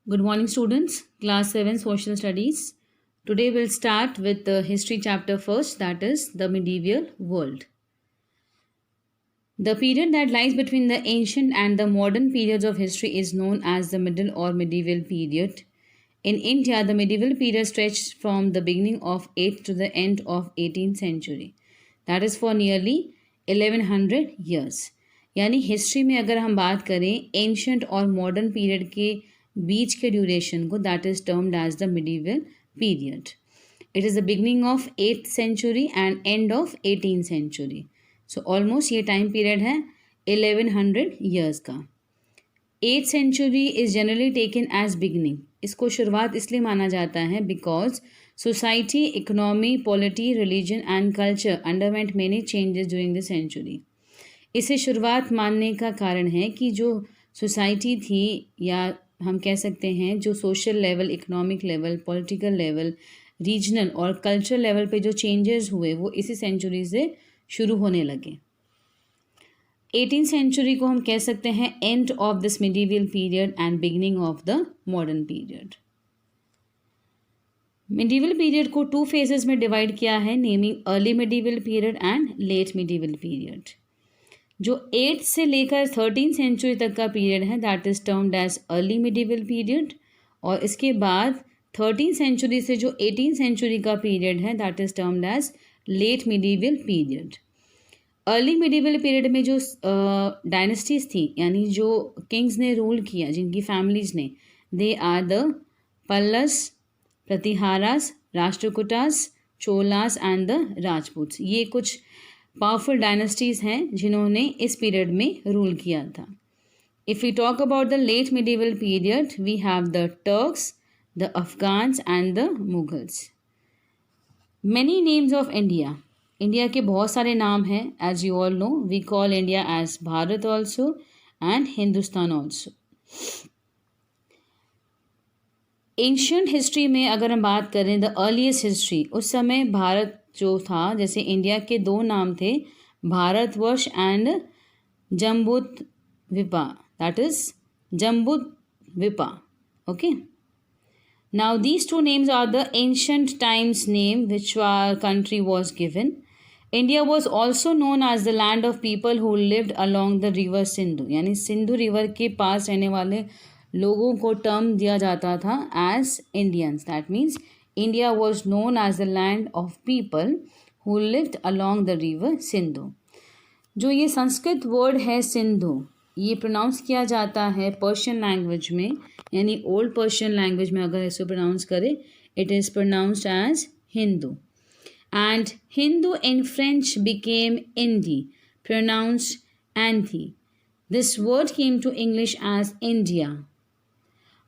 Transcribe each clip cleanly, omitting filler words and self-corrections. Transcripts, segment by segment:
Good morning, students. Class 7 Social Studies. Today we'll start with the history chapter first, that is the medieval world. The period that lies between the ancient and the modern periods of history is known as the Middle or Medieval period. In India, the medieval period stretched from the beginning of 8th to the end of 18th century. That is for nearly 1100 years. यानी history में अगर हम बात करें ancient और modern period के बीच के duration को, that is termed as the medieval period. It is the beginning of 8th century and end of 18th century. So almost ये टाइम पीरियड है 1100 ईयर्स का. 8th century is generally taken as beginning. इसको शुरुआत इसलिए माना जाता है because society, economy, polity, religion and culture underwent many changes during the century. इसे शुरुआत मानने का कारण है कि जो सोसाइटी थी, या हम कह सकते हैं जो social level, economic level, political level, regional और कल्चरल लेवल पे जो चेंजेस हुए वो इसी सेंचुरी से शुरू होने लगे. 18th सेंचुरी को हम कह सकते हैं end of this medieval period and beginning of the modern period. Medieval period को 2 फेजेस में डिवाइड किया है, naming early medieval period and let medieval period. जो 8th से लेकर 13th सेंचुरी तक का पीरियड है that is termed as early medieval period, और इसके बाद 13th सेंचुरी से जो 18th सेंचुरी का पीरियड है that is termed as late medieval period. Early medieval period में जो डायनेस्टीज थी, यानी जो किंग्स ने रूल किया, जिनकी फैमिलीज ने, they are the Pallavas, Pratiharas, Rashtrakutas, Cholas and the Rajputs. ये कुछ पावरफुल डायनेस्टीज हैं जिन्होंने इस पीरियड में रूल किया था. If we talk about the late medieval period, we have the Turks, the Afghans and the Mughals. Many names of India. India के बहुत सारे नाम हैं. As you all know, we call India as Bharat also and Hindustan also. Ancient history में अगर हम बात करें द अर्लीस्ट हिस्ट्री, उस समय भारत जो था, जैसे इंडिया के 2 नाम थे, Bharatvarsh and Jambudvipa, that is Jambudvipa. Okay, now these 2 names are the ancient times name which our country was given. India was also known as the land of people who lived along the river Sindhu. यानी Sindhu river के पास रहने वाले लोगों को term दिया जाता था as Indians. That means India was known as the land of people who lived along the river Sindhu. जो ये संस्कृत वर्ड है सिंधु, ये प्रोनाउंस किया जाता है पर्शियन लैंग्वेज में, यानी ओल्ड पर्शियन लैंग्वेज में अगर इसे प्रोनाउंस करें, it is pronounced as Hindu. And Hindu in French became Inde, pronounced ande. This word came to English as India.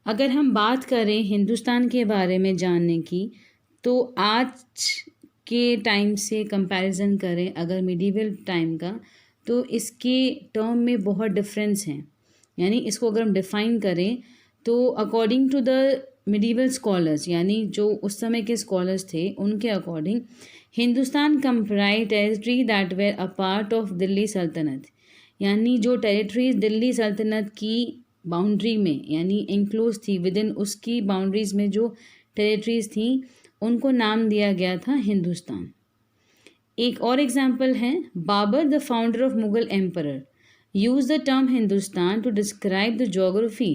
अगर हम बात करें हिंदुस्तान के बारे में जानने की, तो आज के टाइम से कंपैरिजन करें अगर मिडीवल टाइम का, तो इसके टर्म में बहुत डिफरेंस हैं. यानी इसको अगर हम डिफ़ाइन करें तो according to the medieval scholars, यानी जो उस समय के स्कॉलर्स थे, उनके according Hindustan comprise territory that were a part of Delhi sultanate. यानी जो टेरिटरीज दिल्ली सल्तनत की बाउंड्री में, यानी इंक्लोज थी, विद इन उसकी बाउंड्रीज में जो टेरिटरीज थी, उनको नाम दिया गया था हिंदुस्तान. एक और एग्जाम्पल है, Babur the founder of Mughal emperor use the term Hindustan to describe the geography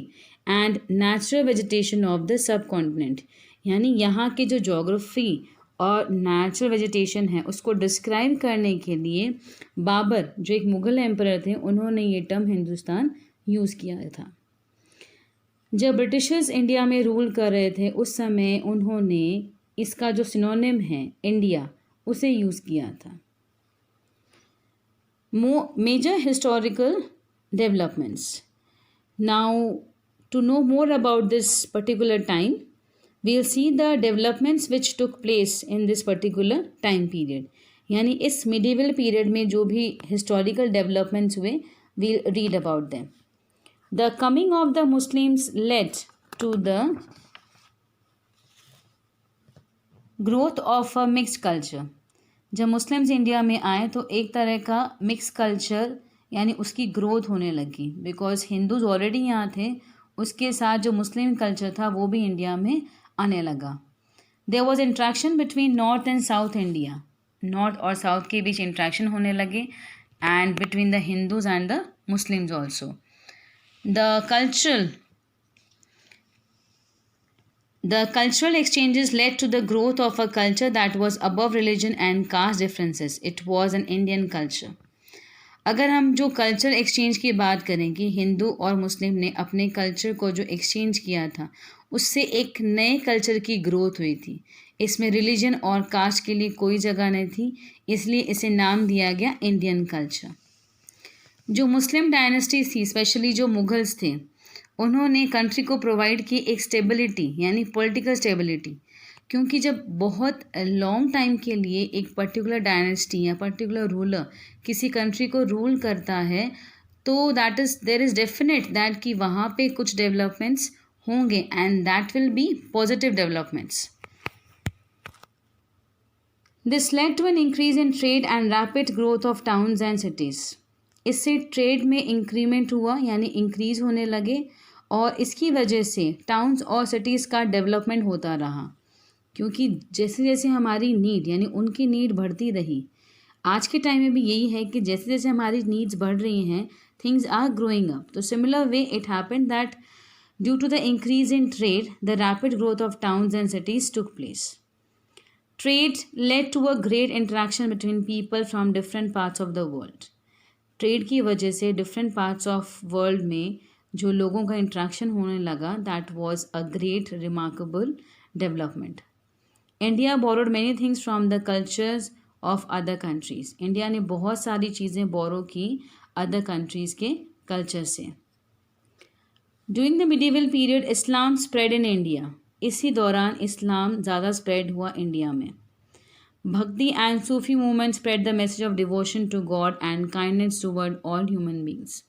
and natural vegetation of the subcontinent. यानी यहाँ की जो जोग्राफी और नेचुरल वेजिटेशन है उसको डिस्क्राइब करने के लिए बाबर, जो एक मुगल एम्परर थे, उन्होंने ये टर्म हिंदुस्तान यूज़ किया था. जब ब्रिटिशर्स इंडिया में रूल कर रहे थे उस समय उन्होंने इसका जो सिनोनिम है इंडिया, उसे यूज़ किया था. Major historical developments. Now to know more about this particular time, we'll see the developments which took place in this particular time period. यानी इस medieval period में जो भी historical developments हुए, we'll read about them. The coming of the Muslims led to the growth of a mixed culture. जब Muslims India में आए तो एक तरह का मिक्स कल्चर, यानी उसकी ग्रोथ होने लगी, बिकॉज हिंदूज ऑलरेडी यहाँ थे, उसके साथ जो मुस्लिम कल्चर था वो भी इंडिया में आने लगा. There was interaction between north and south India. North और साउथ के बीच इंट्रैक्शन होने लगे and between the Hindus and the Muslims also. The cultural exchanges led to the growth of a culture that was above religion and caste differences. It was an Indian culture. अगर हम जो culture exchange की बात करें कि हिंदू और मुस्लिम ने अपने कल्चर को जो एक्सचेंज किया था उससे एक नए कल्चर की ग्रोथ हुई थी. इसमें रिलीजन और कास्ट के लिए कोई जगह नहीं थी, इसलिए इसे नाम दिया गया इंडियन कल्चर. जो मुस्लिम डायनेस्टी थी, स्पेशली जो मुगल्स थे, उन्होंने कंट्री को प्रोवाइड की एक स्टेबिलिटी यानी पॉलिटिकल स्टेबिलिटी. क्योंकि जब बहुत लॉन्ग टाइम के लिए एक पर्टिकुलर डायनेस्टी या पर्टिकुलर रूलर किसी कंट्री को रूल करता है तो देयर इज़ डेफिनेट दैट कि वहाँ पे कुछ डेवलपमेंट्स होंगे and that will be positive developments. This led to an increase in trade and rapid growth of towns and cities. इससे ट्रेड में इंक्रीमेंट हुआ यानी इंक्रीज होने लगे और इसकी वजह से टाउन्स और सिटीज़ का डेवलपमेंट होता रहा. क्योंकि जैसे जैसे हमारी नीड यानी उनकी नीड बढ़ती रही. आज के टाइम में भी यही है कि जैसे जैसे हमारी नीड्स बढ़ रही हैं थिंग्स आर ग्रोइंग अप. तो similar way it happened that due to the increase in trade the rapid growth of towns and cities took place. Trade led to a great interaction between people from different parts of the world. Trade की वजह से different parts of world में जो लोगों का interaction होने लगा that was a great remarkable development. India borrowed many things from the cultures of other countries. India ने बहुत सारी चीज़ें बोरो की अदर कंट्रीज़ के कल्चर से. During the medieval period Islam spread in India. इसी दौरान इस्लाम ज़्यादा स्प्रेड हुआ इंडिया में. Bhakti and Sufi movement spread the message of devotion to God and kindness toward all human beings.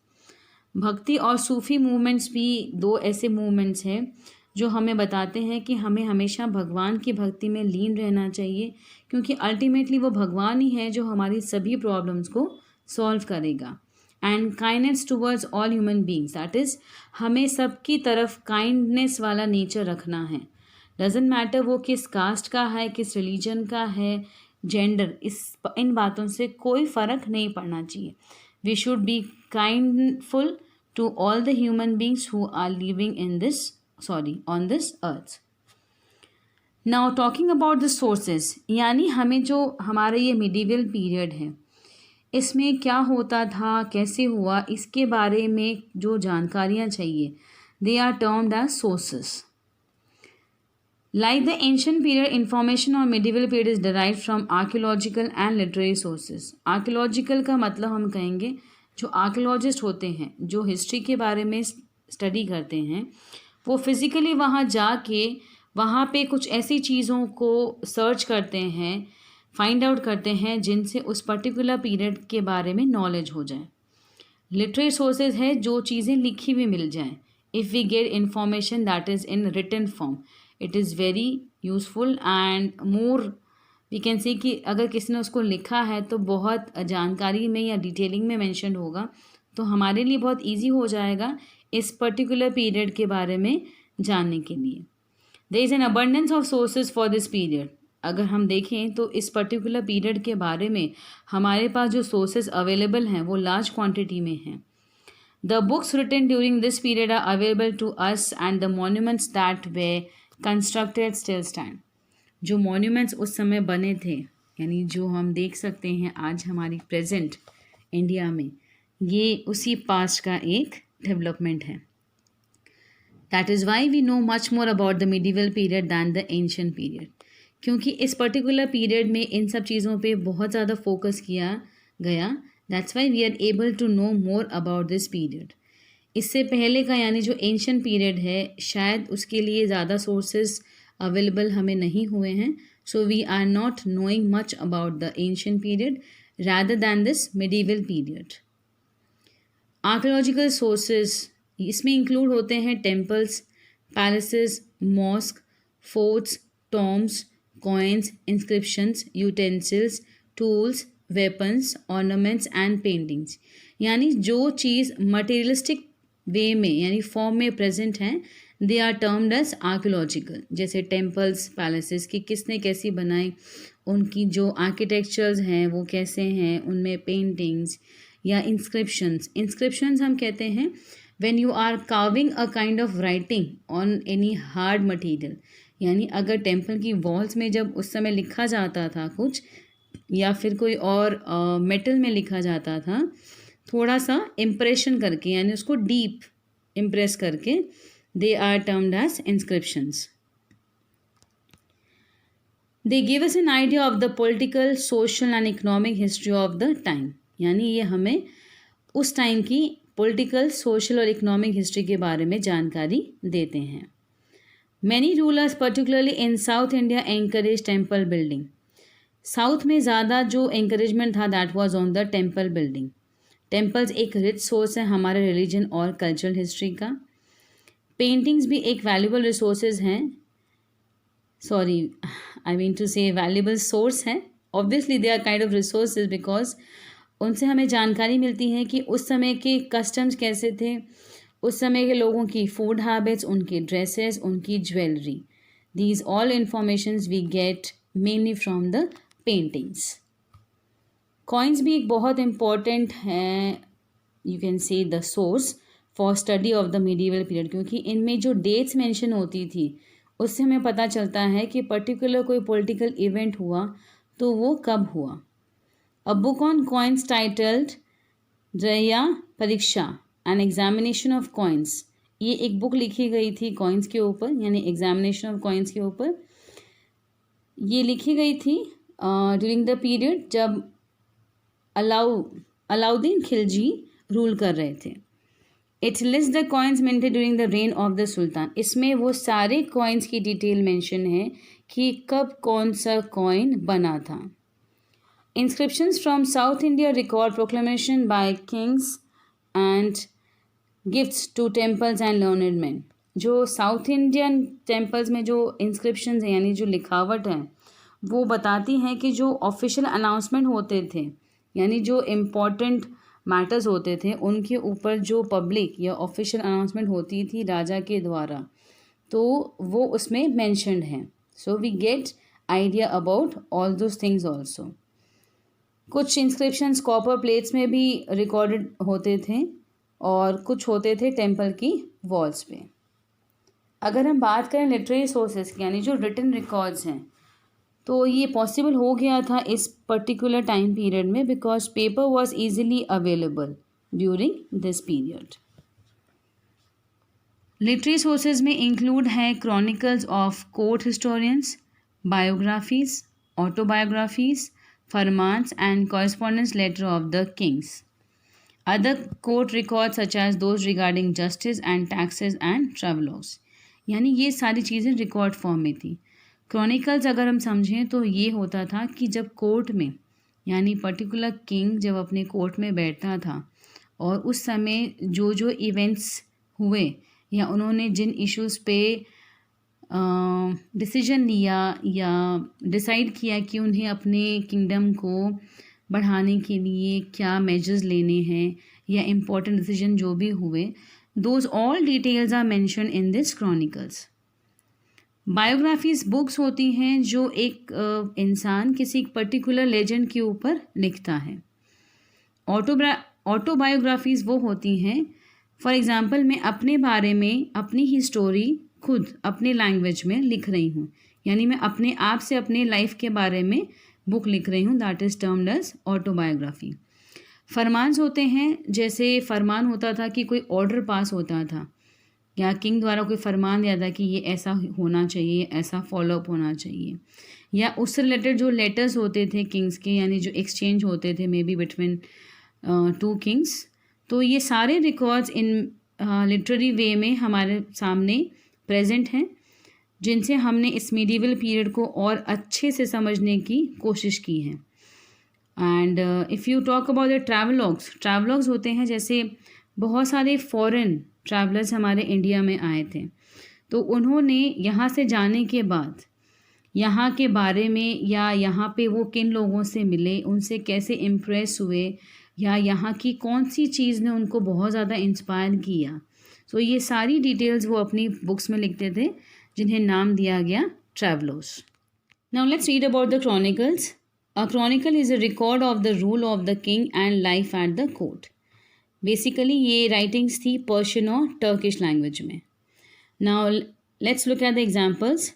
Bhakti और सूफी movements भी दो ऐसे मूवमेंट्स हैं जो हमें बताते हैं कि हमें हमेशा भगवान की भक्ति में लीन रहना चाहिए क्योंकि अल्टीमेटली वो भगवान ही है जो हमारी सभी प्रॉब्लम्स को सॉल्व करेगा. And kindness towards all human beings that is हमें सबकी तरफ काइंडनेस वाला नेचर रखना है. डजेंट मैटर वो किस कास्ट का है, किस रिलीजन का है, जेंडर, इन बातों से कोई फ़र्क नहीं पड़ना चाहिए. We should be kindful to all the human beings who are living on this earth. Now talking about the sources, यानी हमें जो हमारा ये मिडीवल पीरियड है इसमें क्या होता था, कैसे हुआ, इसके बारे में जो जानकारियाँ चाहिए they are termed as sources. Like the ancient period, information on medieval period is derived from archaeological and literary sources. Archaeological का मतलब हम कहेंगे जो आर्कियोलॉजिस्ट होते हैं जो हिस्ट्री के बारे में स्टडी करते हैं वो फिज़िकली वहाँ जाके वहाँ पे कुछ ऐसी चीज़ों को सर्च करते हैं, फाइंड आउट करते हैं जिनसे उस पर्टिकुलर पीरियड के बारे में नॉलेज हो जाए. लिटरेरी सोर्सेज है जो चीज़ें लिखी हुई मिल जाएं. If we get information that is in written form it is very useful and more we can see कि अगर किसी ने उसको लिखा है तो बहुत जानकारी में या डिटेलिंग में मेंशन होगा तो हमारे लिए बहुत इजी हो जाएगा इस पर्टिकुलर पीरियड के बारे में जानने के लिए. There is an abundance of sources for this period. अगर हम देखें तो इस पर्टिकुलर पीरियड के बारे में हमारे पास जो सोर्सेज अवेलेबल हैं वो लार्ज क्वांटिटी में हैं. The books written during this period are available to us and the monuments that they constructed still stand. जो मॉन्यूमेंट्स उस समय बने थे यानी जो हम देख सकते हैं आज हमारी प्रेजेंट इंडिया में ये उसी पास्ट का एक डेवलपमेंट है. That is why we know much more about the medieval period than the ancient period. क्योंकि इस पर्टिकुलर पीरियड में इन सब चीज़ों पे बहुत ज़्यादा फोकस किया गया. That's why we are able to know more about this period. इससे पहले का यानी जो एंशिएंट पीरियड है शायद उसके लिए ज़्यादा सोर्सेज अवेलेबल हमें नहीं हुए हैं. So we are not knowing much about the ancient period rather than this medieval period. Archaeological sources इसमें इंक्लूड होते हैं temples, palaces, mosque, forts, tombs, coins, inscriptions, utensils, tools, weapons, ornaments and paintings. यानी जो चीज़ materialistic वे में यानी form में present हैं, they are termed as archaeological. जैसे टेम्पल्स, पैलेसेस की किसने कैसी बनाई, उनकी जो आर्किटेक्चर्स हैं वो कैसे हैं, उनमें पेंटिंग्स या इंस्क्रिप्शंस हम कहते हैं when you are carving a kind of writing on any hard material. यानी अगर टेम्पल की वॉल्स में जब उस समय लिखा जाता था कुछ, या फिर कोई और मेटल में लिखा जाता था, थोड़ा सा इम्प्रेशन करके यानी उसको डीप इम्प्रेस करके, they are termed as inscriptions. They give us an idea of the political, social and economic history of the time. यानी ये हमें उस टाइम की पॉलिटिकल, सोशल और इकोनॉमिक हिस्ट्री के बारे में जानकारी देते हैं। Many rulers particularly in South India encourage temple building. South में ज़्यादा जो एंकरेजमेंट था that was on the temple building. Temples एक रिच सोर्स है हमारे रिलीजन और कल्चरल हिस्ट्री का। पेंटिंग्स भी एक वैल्यूबल रिसोर्सेज हैं, sorry I mean to say valuable source हैं। Obviously they are kind of resources because उनसे हमें जानकारी मिलती है कि उस समय के कस्टम्स कैसे थे, उस समय के लोगों की फूड हैबिट्स, उनके ड्रेसेस, उनकी jewellery. These all informations we get mainly from the paintings. Coins भी एक बहुत इम्पॉर्टेंट है, you can say the source for study of the medieval period, क्योंकि इनमें जो डेट्स मेंशन होती थी उससे हमें पता चलता है कि पर्टिकुलर कोई पॉलिटिकल इवेंट हुआ तो वो कब हुआ। A book on coins titled Jaya परीक्षा एन एग्जामिनेशन ऑफ कॉइन्स, ये एक बुक लिखी गई थी कॉइन्स के ऊपर, यानी एग्जामिनेशन ऑफ कॉइन्स के ऊपर। ये लिखी गई थी ड्यूरिंग द पीरियड जब अलाउद्दीन खिलजी रूल कर रहे थे। It list the coins minted during the reign of the sultan. इसमें वो सारे कॉइन्स की डिटेल मेंशन है कि कब कौन सा कॉइन बना था। Inscriptions from South India record proclamation by kings and gifts to temples and learned man. जो साउथ इंडियन टेम्पल्स में जो इंस्क्रिप्शंस हैं यानी जो लिखावट है वो बताती हैं कि जो ऑफिशियल अनाउंसमेंट होते थे यानी जो इम्पॉर्टेंट मैटर्स होते थे उनके ऊपर जो पब्लिक या ऑफिशियल अनाउंसमेंट होती थी राजा के द्वारा, तो वो उसमें मेंशन्ड है। So we get idea about all those things also. कुछ इंस्क्रिप्शंस कॉपर प्लेट्स में भी रिकॉर्डेड होते थे और कुछ होते थे टेम्पल की वॉल्स पे। अगर हम बात करें लिटरेरी सोर्सेज की यानी जो रिटन रिकॉर्ड्स हैं, तो ये पॉसिबल हो गया था इस पर्टिकुलर टाइम पीरियड में because paper was easily available during this period. Literary sources में इंक्लूड है chronicles of court historians, biographies, autobiographies, फरमान्स and correspondence letter of the kings, other court record such as those regarding justice and taxes and travelogues. यानी ये सारी चीज़ें record form में थी। Chronicles अगर हम समझें तो ये होता था कि जब कोर्ट में यानी पर्टिकुलर किंग जब अपने कोर्ट में बैठता था और उस समय जो जो इवेंट्स हुए या उन्होंने जिन इश्यूज़ पे डिसीजन लिया या डिसाइड किया कि उन्हें अपने किंगडम को बढ़ाने के लिए क्या मेजर्स लेने हैं या इम्पोर्टेंट डिसीजन जो भी हुए, those all details are mention in this chronicles. Biographies books होती हैं जो एक इंसान किसी पर्टिकुलर लेजेंड के ऊपर लिखता है। ऑटोबायोग्राफीज़ वो होती हैं, फॉर एग्ज़ाम्पल मैं अपने बारे में अपनी ही स्टोरी खुद अपने लैंग्वेज में लिख रही हूँ, यानी मैं अपने आप से अपने लाइफ के बारे में बुक लिख रही हूँ, that is termed as autobiography. फरमान्स होते हैं, जैसे फरमान होता था कि कोई ऑर्डर पास होता था या किंग द्वारा कोई फरमान दिया था कि ये ऐसा होना चाहिए, ऐसा फॉलोअप होना चाहिए, या उससे रिलेटेड जो लेटर्स होते थे किंग्स के यानी जो एक्सचेंज होते थे may be between two Kings. तो ये सारे रिकॉर्ड्स इन लिटरेरी वे में हमारे सामने प्रेजेंट हैं जिनसे हमने इस मिडिवल पीरियड को और अच्छे से समझने की कोशिश की है। And if you talk about the travelogues होते हैं, जैसे बहुत सारे फॉरेन ट्रैवलर्स हमारे इंडिया में आए थे, तो उन्होंने यहाँ से जाने के बाद यहाँ के बारे में या यहाँ पे वो किन लोगों से मिले, उनसे कैसे इम्प्रेस हुए, या यहाँ की कौन सी चीज़ ने उनको बहुत ज़्यादा इंस्पायर किया, तो ये सारी डिटेल्स वो अपनी बुक्स में लिखते थे, जिन्हें नाम दिया गया travellers. Now let's read about the chronicles. A chronicle is a record of the rule of the king and life at the court. Basically ये राइटिंग्स थी पर्शियन और टर्किश लैंग्वेज में. Now let's look at the examples.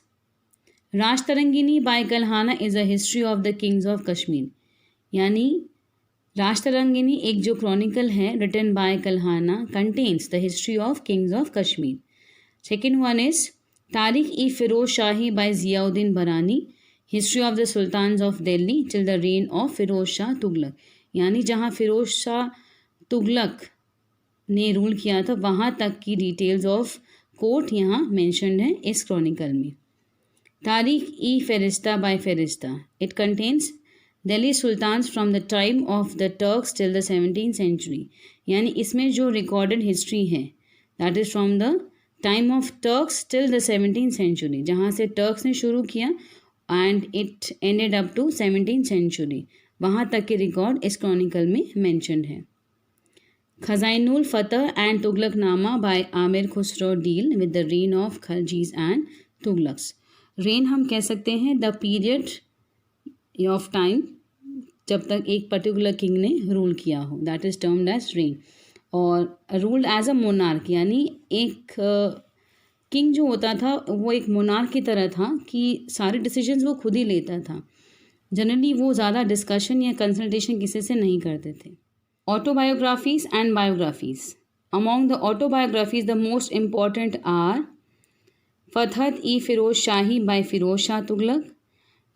Rajatarangini by Kalhana is a history of the kings of Kashmir. यानी राजतरंगिनी एक जो chronicle है written by Kalhana contains the history of kings of Kashmir. Second one is Tarikh i Firoz Shahi by Ziauddin Barani, history of the sultans of Delhi till the reign of Firoz Shah Tughlaq. यानी जहाँ फिरोज शाह तुगलक ने rule किया था वहाँ तक की डिटेल्स ऑफ कोर्ट यहाँ मैंशनड है इस क्रॉनिकल में. Tarikh i Ferishta by Ferishta, it contains Delhi sultans from the time of the Turks till the 17th century. यानी इसमें जो रिकॉर्डेड हिस्ट्री है that is from the time of Turks till the 17th century, जहाँ से टर्क्स ने शुरू किया and it ended up to 17th century, वहाँ तक के रिकॉर्ड इस क्रॉनिकल में मैंशनड है. Khazainul Futuh and Tughlaqnama by Amir Khusro deal with the reign of Khaljis and Tughlaqs. Reign हम कह सकते हैं द पीरियड ऑफ टाइम जब तक एक पर्टिकुलर किंग ने रूल किया हो, that is termed as reign. और रूल एज अ मोनार्क, यानी एक किंग जो होता था वो एक मोनार्क की तरह था कि सारे डिसीजंस वो खुद ही लेता था. जनरली वो ज़्यादा डिस्कशन या कंसल्टेशन किसी से नहीं करते थे. Autobiographies and biographies. Among the autobiographies the most important are Futuhat i Firoz Shahi by Firoz Shah Tughlaq,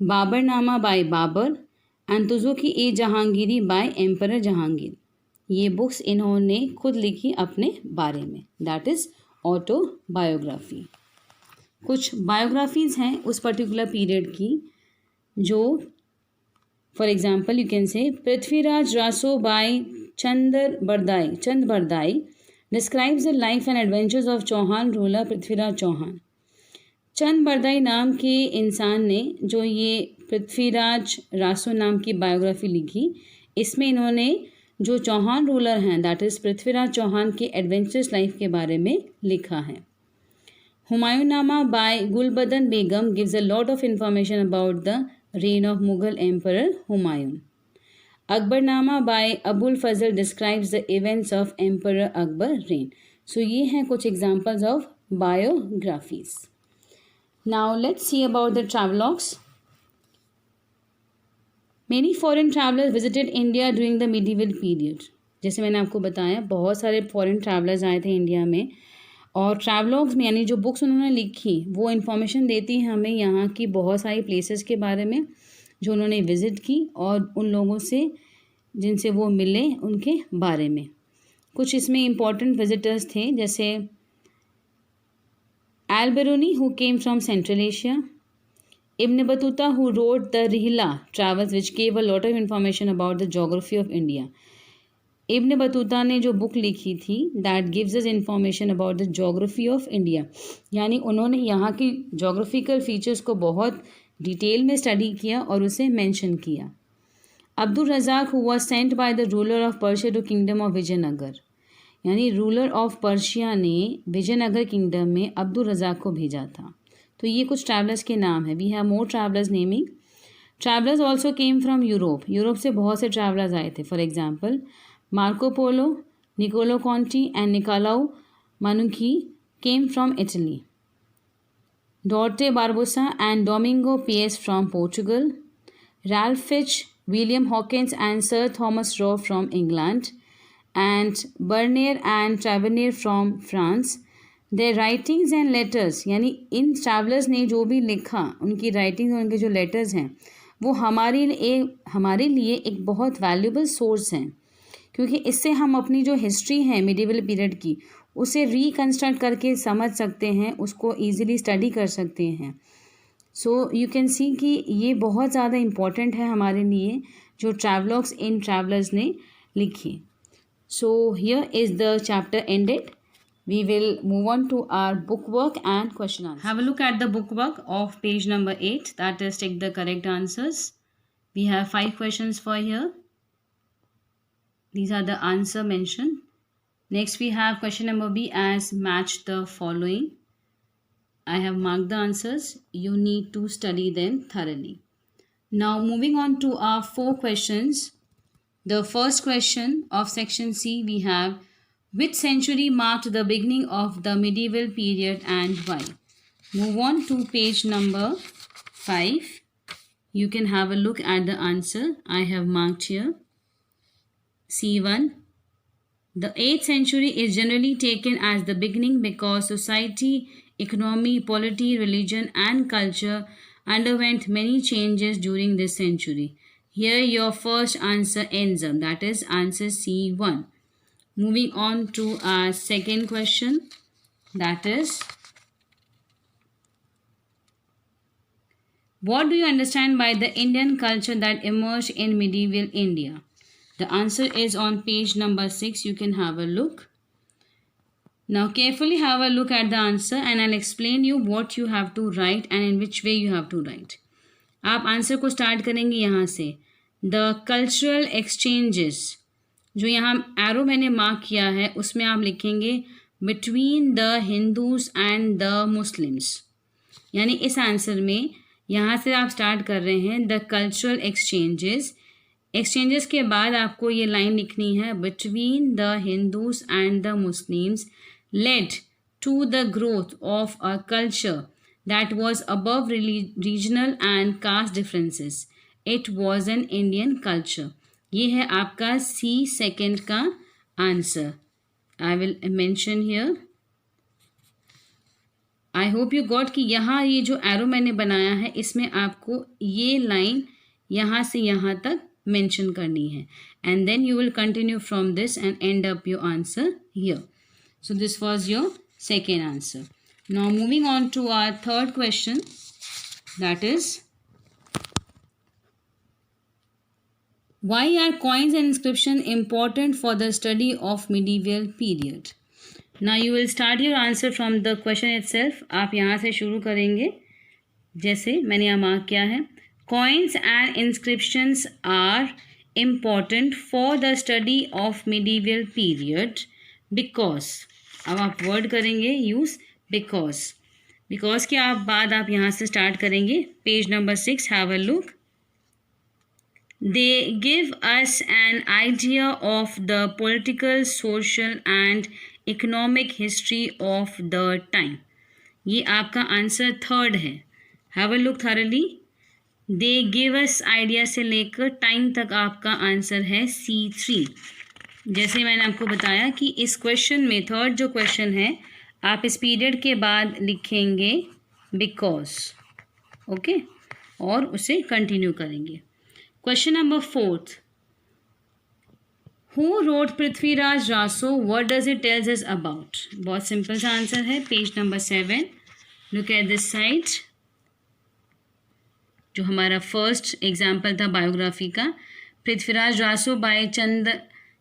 Baburnama by Babur and Tuzuk i Jahangiri by emperor Jahangir. ये बुक्स इन्होंने खुद लिखी अपने बारे में, दैट इज़ ऑटोबायोग्राफी. कुछ बायोग्राफीज़ हैं उस पर्टिकुलर पीरियड की, जो for example you can say Prithviraj Raso by Chand Bardai describes the life and adventures of Chauhan ruler Prithviraj Chauhan. Chand Bardai नाम के इंसान ने जो ये पृथ्वीराज रासो नाम की बायोग्राफी लिखी, इसमें इन्होंने जो चौहान रूलर हैं दैट इज़ पृथ्वीराज चौहान के एडवेंचरस लाइफ के बारे में लिखा है. Humayunnama by Gulbadan Begum gives a lot of information about the reign of Mughal emperor Humayun. Akbarnama by Abul Fazl describes the events of emperor Akbar reign. So ये हैं कुछ examples of biographies. Now let's see about the travelogues. Many foreign travelers visited India during the medieval period. जैसे मैंने आपको बताया बहुत सारे foreign travellers आए थे इंडिया में, और ट्रैवलॉग्स में यानी जो बुक्स उन्होंने लिखी वो इन्फॉर्मेशन देती हैं हमें यहाँ की बहुत सारी प्लेसेस के बारे में जो उन्होंने विज़िट की और उन लोगों से जिनसे वो मिले उनके बारे में. कुछ इसमें इम्पॉर्टेंट विजिटर्स थे जैसे Al Biruni who came from central Asia, Ibn Battuta who wrote the Rihla travels which gave a lot of information about the geography of India. Ibn Battuta ने जो बुक लिखी थी that gives us information about the geography of India, यानी उन्होंने यहाँ की geographical features को बहुत डिटेल में स्टडी किया और उसे मेंशन किया. Abdul Razzaq who was sent by the ruler of Persia to kingdom of Vijayanagar, यानी रूलर ऑफ पर्शिया ने विजयनगर किंगडम में अब्दुल रज़ाक को भेजा था. तो ये कुछ ट्रैवलर्स के नाम है. We have more travellers naming. Travellers also came from Europe. Europe से बहुत से ट्रैवलर्स आए थे. For example Marco Polo, Niccolo Conti and Niccolao Manucci came from Italy. Duarte Barbosa and Domingo Paes from Portugal. Ralph Fitch, William Hawkins and sir Thomas Roe from England and Bernier and Tavernier from France. Their writings and letters, यानी इन travellers ने जो भी लिखा उनकी writings और उनके जो लेटर्स हैं वो हमारे लिए एक बहुत वैल्यूबल सोर्स हैं, क्योंकि इससे हम अपनी जो हिस्ट्री है मिडिवल पीरियड की उसे रिकन्स्ट्रक्ट करके समझ सकते हैं, उसको ईजिली स्टडी कर सकते हैं. सो यू कैन सी कि ये बहुत ज़्यादा इम्पॉर्टेंट है हमारे लिए जो ट्रैवलॉग्स इन ट्रैवलर्स ने लिखी. So here is the chapter ended. We will move on to our book work and question answer. Have a look at the book work of page number 8, that is take the correct answers. We have 5 questions for here. These are the answer mentioned. Next we have question number B as match the following. I have marked the answers. You need to study them thoroughly. Now moving on to our 4 questions. The first question of section C we have, which century marked the beginning of the medieval period and why? Move on to page number 5. You can have a look at the answer I have marked here. C1. The 8th century is generally taken as the beginning because society, economy, polity, religion, and culture underwent many changes during this century. Here your first answer ends up, that is answer C1. Moving on to our second question, that is, what do you understand by the Indian culture that emerged in medieval India? The answer is on page number 6. You can have a look. Now carefully have a look at the answer and I'll explain you what you have to write and in which way you have to write. आप answer को start करेंगे यहाँ से. The cultural exchanges, जो यहाँ arrow मैंने mark किया है उसमें आप लिखेंगे between the Hindus and the Muslims. यानी इस आंसर में यहाँ से आप स्टार्ट कर रहे हैं द कल्चरल एक्सचेंजेस. एक्सचेंजेस के बाद आपको ये लाइन लिखनी है between the Hindus and the Muslims led to the growth of a culture that was above regional and caste differences. It was an Indian culture. ये है आपका C सेकेंड का answer. I will mention here. I hope you got कि यहाँ ये जो arrow मैंने बनाया है इसमें आपको ये लाइन यहाँ से यहाँ तक मेंशन करनी है and then you will continue from this and end up your answer here. So this was your second answer. Now moving on to our third question, that is, why are coins and inscription important for the study of medieval period? Now you will start your answer from the question itself. आप यहाँ से शुरू करेंगे जैसे मैंने यहाँ mark किया है. Coins and inscriptions are important for the study of medieval period because, अब आप वर्ड करेंगे यूज़ बिकॉज. बिकॉज के आप बाद आप यहाँ से स्टार्ट करेंगे page number 6. Have a look. They give us an idea of the political, social and economic history of the time. ये आपका आंसर थर्ड है. Have a look thoroughly. They give us idea से लेकर time तक आपका answer है C3. जैसे मैंने आपको बताया कि इस क्वेश्चन में थर्ड जो क्वेश्चन है आप इस पीरियड के बाद लिखेंगे बिकॉज. ओके, और उसे कंटिन्यू करेंगे. Question number 4. Who wrote Prithviraj Raso, what does it tells us about? बहुत सिंपल सा आंसर है. Page number 7. Look at this side. जो हमारा फर्स्ट एग्जाम्पल था बायोग्राफी का, Prithviraj Raso by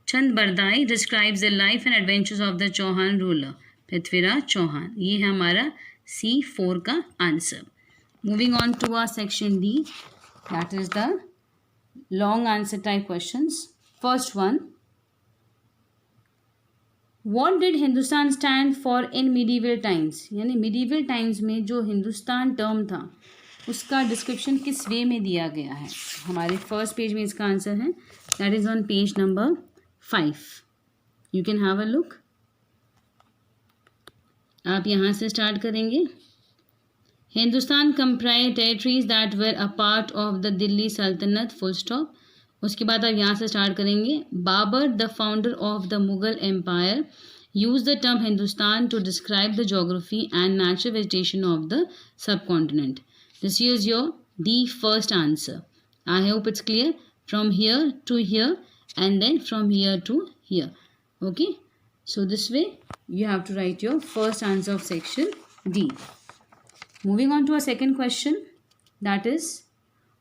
Chand Bardai describes the life and adventures of the Chauhan ruler. Prithviraj Chauhan. ये है हमारा C4 का answer. Moving on to our section D, that is the long answer type questions. First one, what did Hindustan stand for in medieval times? यानी medieval times में जो Hindustan term था उसका description किस वे में दिया गया है. हमारे फर्स्ट पेज में इसका आंसर है. That is on page number 5. You can have a look. आप यहाँ से स्टार्ट करेंगे. Hindustan comprised territories that were a part of the Delhi सल्तनत, फुल स्टॉप. उसके बाद आप यहाँ से स्टार्ट करेंगे. Babur, the founder of the Mughal empire, use the term Hindustan to describe the geography and natural vegetation of the subcontinent. This is your D first answer. I hope it's clear. From here to here and then from here to here. Okay, so this way you have to write your first answer of section D. Moving on to a second question, that is,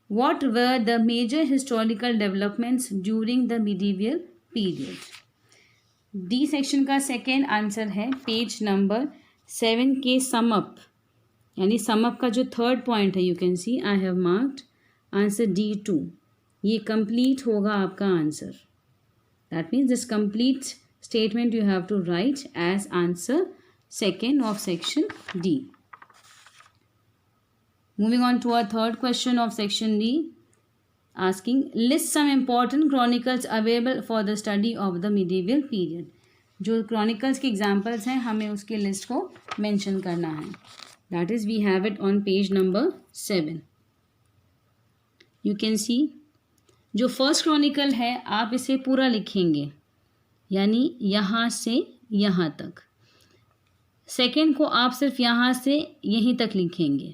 what were the major historical developments during the medieval period? D section का second answer है page number 7 के sum up. यानी sum up का जो third point है, you can see I have marked answer D2. ये complete होगा आपका answer. That means this complete statement you have to write as answer 2nd of section D. Moving on to our third question of section D, asking list some important chronicles available for the study of the medieval period. जो chronicles के examples हैं हमें उसके list को mention करना है. That is, we have it on page number 7. You can see जो first Chronicle है आप इसे पूरा लिखेंगे, यानी यहाँ से यहाँ तक. सेकंड को आप सिर्फ यहाँ से यहीं तक लिखेंगे.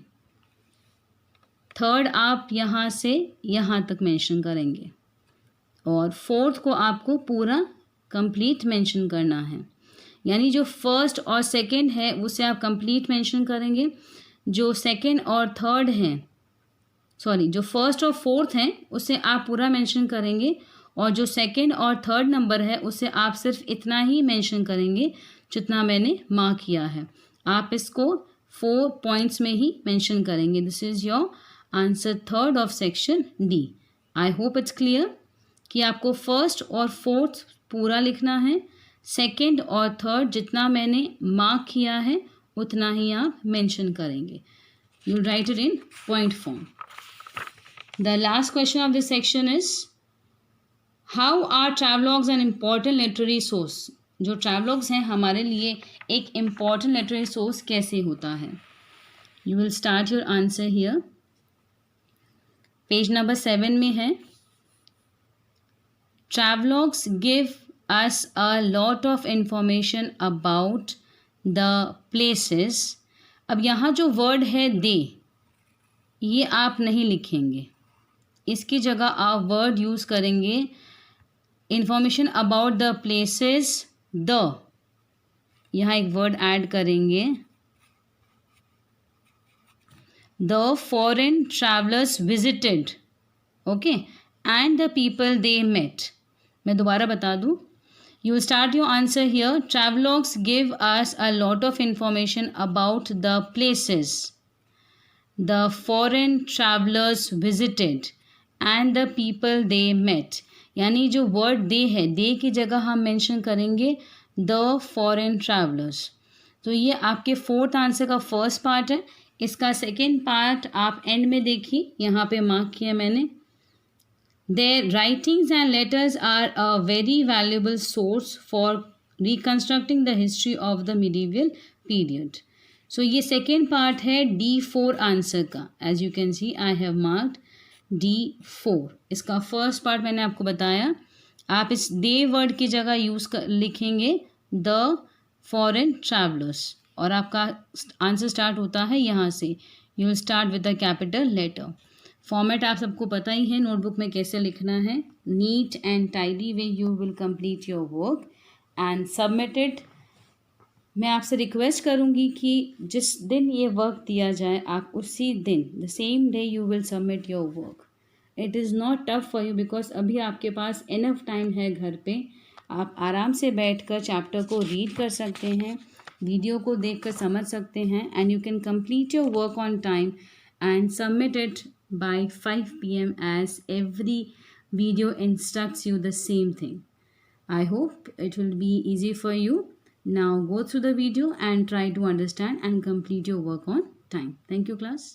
थर्ड आप यहाँ से यहाँ तक मेंशन करेंगे. और फोर्थ को आपको पूरा कंप्लीट मेंशन करना है. यानी जो फर्स्ट और सेकंड है उसे आप कंप्लीट मेंशन करेंगे. जो सेकंड और थर्ड हैं, जो फर्स्ट और फोर्थ हैं उसे आप पूरा मेंशन करेंगे. और जो सेकंड और थर्ड नंबर है उसे आप सिर्फ इतना ही मेंशन करेंगे जितना मैंने मार्क किया है. आप इसको 4 पॉइंट्स में ही मेंशन करेंगे. This is your answer third of section D. I hope it's clear कि आपको फर्स्ट और फोर्थ पूरा लिखना है. सेकंड और थर्ड जितना मैंने मार्क किया है उतना ही आप मेंशन करेंगे. You right it in point form. The last question of this section is, how are travelogues an important literary source? जो travelogues हैं हमारे लिए एक important literary source कैसे होता है? You will start your answer here. Page number 7 में है, travelogues give us a lot of information about the places. अब यहाँ जो word है they, ये आप नहीं लिखेंगे. इसकी जगह आप वर्ड यूज़ करेंगे information about the places. The यहाँ एक वर्ड ऐड करेंगे, the foreign travellers visited, okay, and the people they met. मैं दोबारा बता दूँ. You will start your answer here. Travelogues give us a lot of information about the places the foreign travellers visited and the people they met. यानी जो word दे है, दे की जगह हम मेंशन करेंगे द फॉरेन ट्रैवलर्स. तो ये आपके फोर्थ आंसर का फर्स्ट पार्ट है. इसका सेकेंड पार्ट आप एंड में देखिए, यहाँ पे मार्क किया मैंने. Their writings and letters are a very valuable source for reconstructing the history of the medieval period. So ये सेकेंड पार्ट है D4 आंसर का. As you can see I have marked D4. इसका first part मैंने आपको बताया. आप इस दे word की जगह लिखेंगे द फॉरेन ट्रैवलर्स और आपका आंसर स्टार्ट होता है यहाँ से. You will start with the capital letter. Format आप सबको पता ही है नोटबुक में कैसे लिखना है. Neat and tidy way you will complete your work and submit it. मैं आपसे रिक्वेस्ट करूँगी कि जिस दिन ये वर्क दिया जाए आप उसी दिन, the same day you will submit your work. It is not tough for you because अभी आपके पास इनफ टाइम है घर पे. आप आराम से बैठकर चैप्टर को रीड कर सकते हैं, वीडियो को देखकर समझ सकते हैं, and you can complete your work on time and submit it by 5 PM as every video instructs you the same thing. I hope it will be easy for you. Now go through the video and try to understand and complete your work on time. Thank you, class.